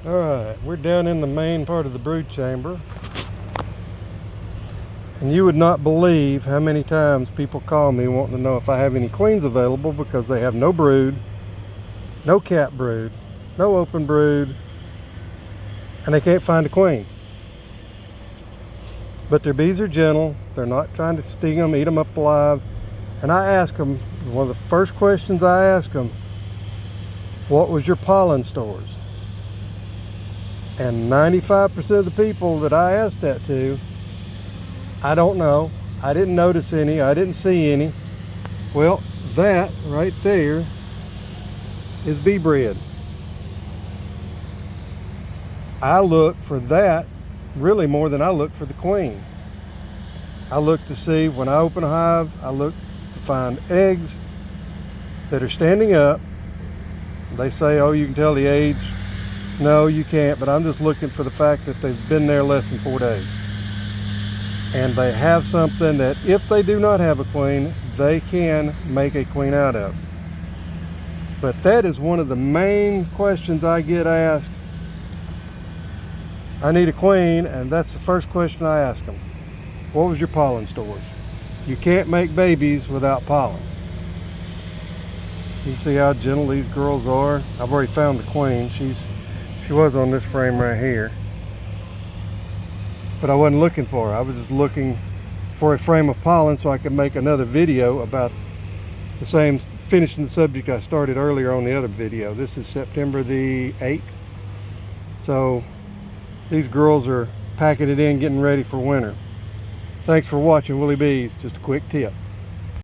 Alright, we're down in the main part of the brood chamber. And you would not believe how many times people call me wanting to know if I have any queens available because they have no brood, no cap brood, no open brood, and they can't find a queen. But their bees are gentle. They're not trying to sting them, eat them up alive. And I ask them, one of the first questions I ask them, what was your pollen stores? And 95% of the people that I asked that to, I don't know. I didn't notice any. I didn't see any. Well, that right there is bee bread. I look for that really more than I look for the queen. I look to see, when I open a hive, I look to find eggs that are standing up. They say, oh, you can tell the age. No, you can't, but I'm just looking for the fact that they've been there less than 4 days. And they have something that if they do not have a queen, they can make a queen out of. But that is one of the main questions I get asked. I need a queen, and that's the first question I ask them. What was your pollen stores? You can't make babies without pollen. You can see how gentle these girls are. I've already found the queen. She was on this frame right here. But I wasn't looking for her. I was just looking for a frame of pollen so I could make another video about the same, finishing the subject I started earlier on the other video. This is September the 8th. So these girls are packing it in, getting ready for winter. Thanks for watching Willie Bees. Just a quick tip.